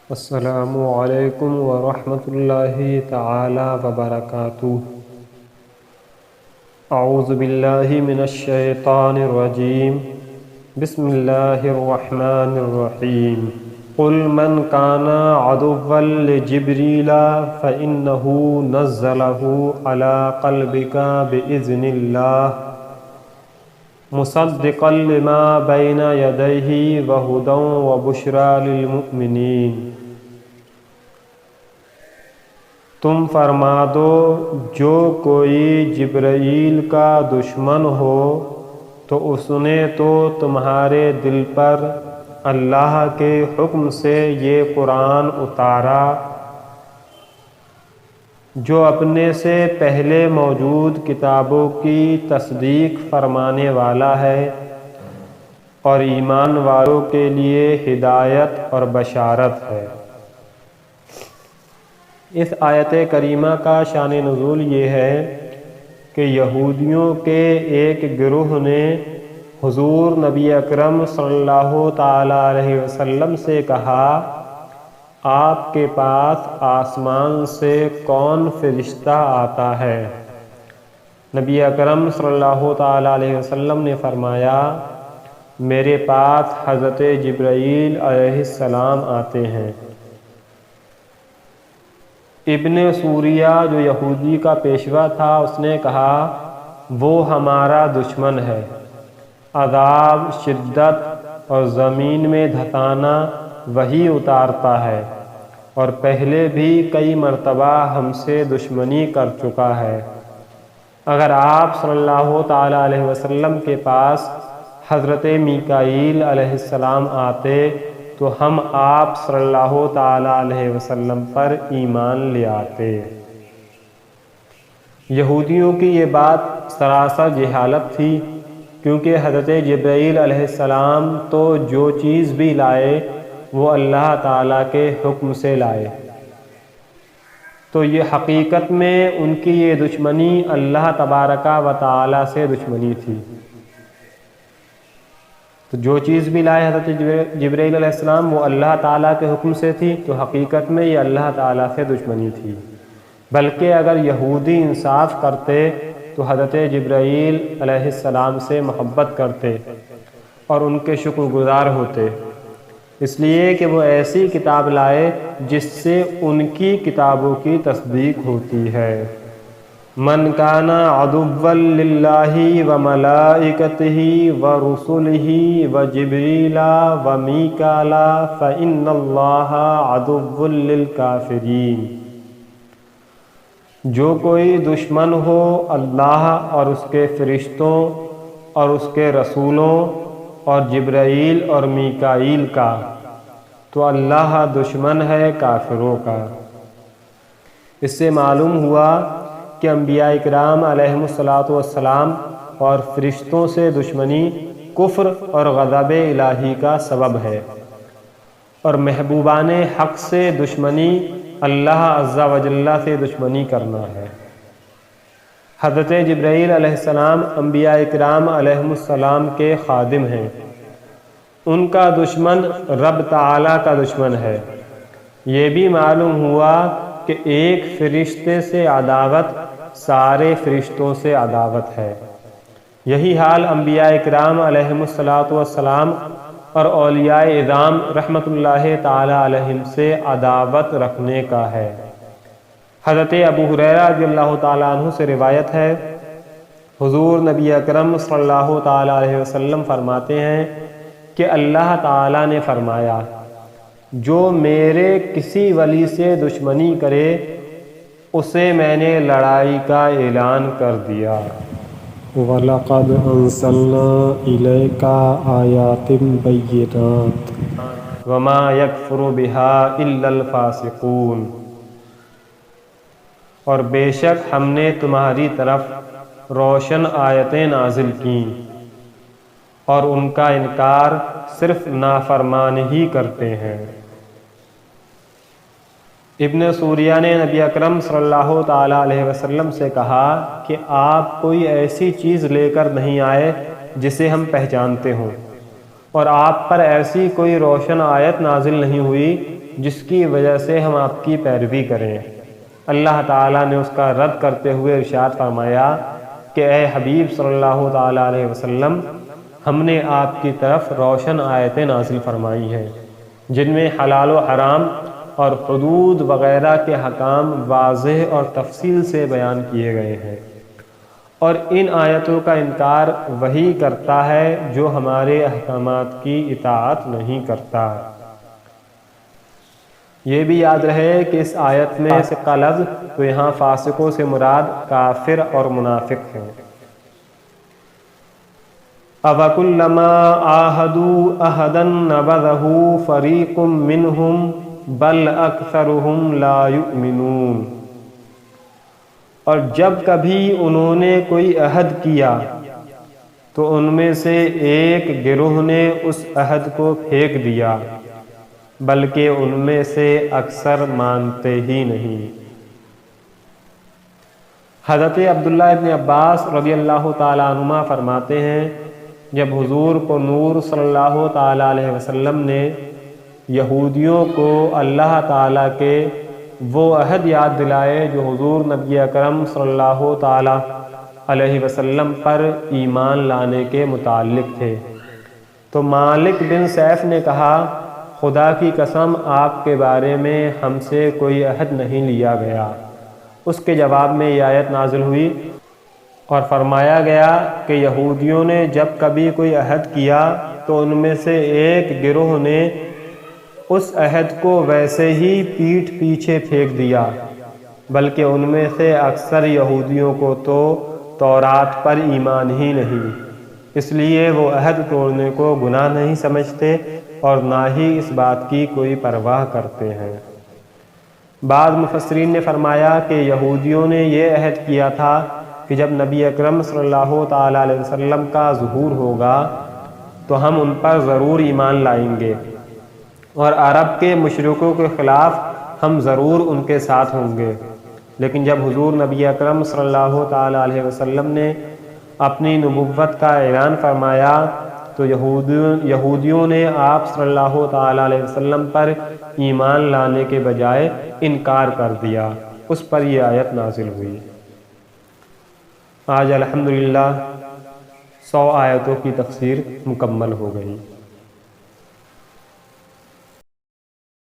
السلام علیکم ورحمۃ اللہ تعالی وبرکاتہ۔ اعوذ باللہ من الشیطان الرجیم، بسم اللہ الرحمن الرحیم۔ قل من کان عدوا لجبریل فإنہ نزلہ علی قلبک بإذن اللہ مصدقا لما بین یدیہ وہدی وبشریٰ للمؤمنین۔ تم فرما دو جو کوئی جبرائیل کا دشمن ہو تو اس نے تو تمہارے دل پر اللہ کے حکم سے یہ قرآن اتارا جو اپنے سے پہلے موجود کتابوں کی تصدیق فرمانے والا ہے اور ایمان والوں کے لیے ہدایت اور بشارت ہے۔ اس آیت کریمہ کا شان نزول یہ ہے کہ یہودیوں کے ایک گروہ نے حضور نبی اکرم صلی اللہ تعالی علیہ وسلم سے کہا، آپ کے پاس آسمان سے کون فرشتہ آتا ہے؟ نبی اکرم صلی اللہ تعالی علیہ وسلم نے فرمایا، میرے پاس حضرت جبرائیل علیہ السلام آتے ہیں۔ ابن سوریہ جو یہودی کا پیشوا تھا اس نے کہا، وہ ہمارا دشمن ہے، عذاب، شدت اور زمین میں دھسانا وہی اتارتا ہے اور پہلے بھی کئی مرتبہ ہم سے دشمنی کر چکا ہے۔ اگر آپ صلی اللہ تعالی علیہ وسلم کے پاس حضرت میکائیل علیہ السلام آتے تو ہم آپ صلی اللہ تعالی علیہ وسلم پر ایمان لے آتے۔ یہودیوں کی یہ بات سراسر جہالت تھی، کیونکہ حضرت جبرائیل علیہ السلام تو جو چیز بھی لائے وہ اللہ تعالیٰ کے حکم سے لائے، تو یہ حقیقت میں ان کی یہ دشمنی اللہ تبارک و تعالیٰ سے دشمنی تھی۔ تو جو چیز بھی لائے حضرت جبرائیل علیہ السلام وہ اللہ تعالیٰ کے حکم سے تھی، تو حقیقت میں یہ اللہ تعالیٰ سے دشمنی تھی۔ بلکہ اگر یہودی انصاف کرتے تو حضرت جبرائیل علیہ السلام سے محبت کرتے اور ان کے شکر گزار ہوتے، اس لیے کہ وہ ایسی کتاب لائے جس سے ان کی کتابوں کی تصدیق ہوتی ہے۔ من کان عدوا للہ وملائکتہ ورسلہ وجبریل ومیکائیل فإن اللہ عدو للکافرین۔ جو کوئی دشمن ہو اللہ اور اس کے فرشتوں اور اس کے رسولوں اور جبرائیل اور میکائیل کا، تو اللہ دشمن ہے کافروں کا۔ اس سے معلوم ہوا کہ انبیاء کرام علیہم السلام اور فرشتوں سے دشمنی کفر اور غضب الہی کا سبب ہے، اور محبوبان حق سے دشمنی اللہ عز و جل سے دشمنی کرنا ہے۔ حضرت جبرائیل علیہ السلام انبیاء کرام علیہم السلام کے خادم ہیں، ان کا دشمن رب تعالیٰ کا دشمن ہے۔ یہ بھی معلوم ہوا کہ ایک فرشتے سے عداوت سارے فرشتوں سے عداوت ہے۔ یہی حال انبیاء کرام علیہم السلام اور اولیاء اعظام رحمۃ اللہ تعالی علیہم سے عداوت رکھنے کا ہے۔ حضرت ابو ہریرہ رضی اللہ تعالیٰ عنہ سے روایت ہے، حضور نبی اکرم صلی اللہ تعالی علیہ وسلم فرماتے ہیں کہ اللہ تعالیٰ نے فرمایا، جو میرے کسی ولی سے دشمنی کرے اسے میں نے لڑائی کا اعلان کر دیا۔ وَلَقَدْ أَنزَلْنَا إِلَيْكَ آيَاتٍ بَيِّنَاتٍ وَمَا يَكْفُرُ بِهَا إِلَّا الْفَاسِقُونَ۔ اور بے شک ہم نے تمہاری طرف روشن آیتیں نازل کیں، اور ان کا انکار صرف نافرمان ہی کرتے ہیں۔ ابن سوریہ نے نبی اکرم صلی اللہ تعالی علیہ وسلم سے کہا کہ آپ کوئی ایسی چیز لے کر نہیں آئے جسے ہم پہچانتے ہوں۔ اور آپ پر ایسی کوئی روشن آیت نازل نہیں ہوئی جس کی وجہ سے ہم آپ کی پیروی کریں۔ اللہ تعالیٰ نے اس کا رد کرتے ہوئے ارشاد فرمایا کہ اے حبیب صلی اللہ تعالیٰ علیہ وسلم، ہم نے آپ کی طرف روشن آیتیں نازل فرمائی ہیں جن میں حلال و حرام اور حدود وغیرہ کے حکام واضح اور تفصیل سے بیان کیے گئے ہیں، اور ان آیتوں کا انکار وہی کرتا ہے جو ہمارے احکامات کی اطاعت نہیں کرتا۔ یہ بھی یاد رہے کہ اس آیت میں فاسق کا لفظ تو یہاں فاسقوں سے مراد کافر اور منافق ہیں۔ أَوَكُلَّمَا عَاهَدُوا عَهْدًا نَبَذَهُ فَرِيقٌ مِّنْهُمْ بَلْ أَكْثَرُهُمْ لَا يُؤْمِنُونَ۔ اور جب کبھی انہوں نے کوئی عہد کیا تو ان میں سے ایک گروہ نے اس عہد کو پھینک دیا، بلکہ ان میں سے اکثر مانتے ہی نہیں۔ حضرت عبداللہ ابن عباس رضی اللہ تعالیٰ عنہما فرماتے ہیں، جب حضور کو نور صلی اللہ تعالیٰ علیہ وسلم نے یہودیوں کو اللہ تعالیٰ کے وہ عہد یاد دلائے جو حضور نبی اکرم صلی اللہ تعالیٰ علیہ وسلم پر ایمان لانے کے متعلق تھے، تو مالک بن سیف نے کہا، خدا کی قسم آپ کے بارے میں ہم سے کوئی عہد نہیں لیا گیا۔ اس کے جواب میں یہ آیت نازل ہوئی اور فرمایا گیا کہ یہودیوں نے جب کبھی کوئی عہد کیا تو ان میں سے ایک گروہ نے اس عہد کو ویسے ہی پیٹھ پیچھے پھینک دیا، بلکہ ان میں سے اکثر یہودیوں کو تو تورات پر ایمان ہی نہیں، اس لیے وہ عہد توڑنے کو گناہ نہیں سمجھتے اور نہ ہی اس بات کی کوئی پرواہ کرتے ہیں۔ بعض مفسرین نے فرمایا کہ یہودیوں نے یہ عہد کیا تھا کہ جب نبی اکرم صلی اللہ تعالیٰ علیہ وسلم کا ظہور ہوگا تو ہم ان پر ضرور ایمان لائیں گے، اور عرب کے مشرکوں کے خلاف ہم ضرور ان کے ساتھ ہوں گے۔ لیکن جب حضور نبی اکرم صلی اللہ تعالیٰ علیہ وسلم نے اپنی نبوت کا اعلان فرمایا تو یہودیوں نے آپ صلی اللہ تعالیٰ علیہ وسلم پر ایمان لانے کے بجائے انکار کر دیا۔ اس پر یہ آیت نازل ہوئی۔ آج الحمدللہ 100 آیتوں کی تفسیر مکمل ہو گئی۔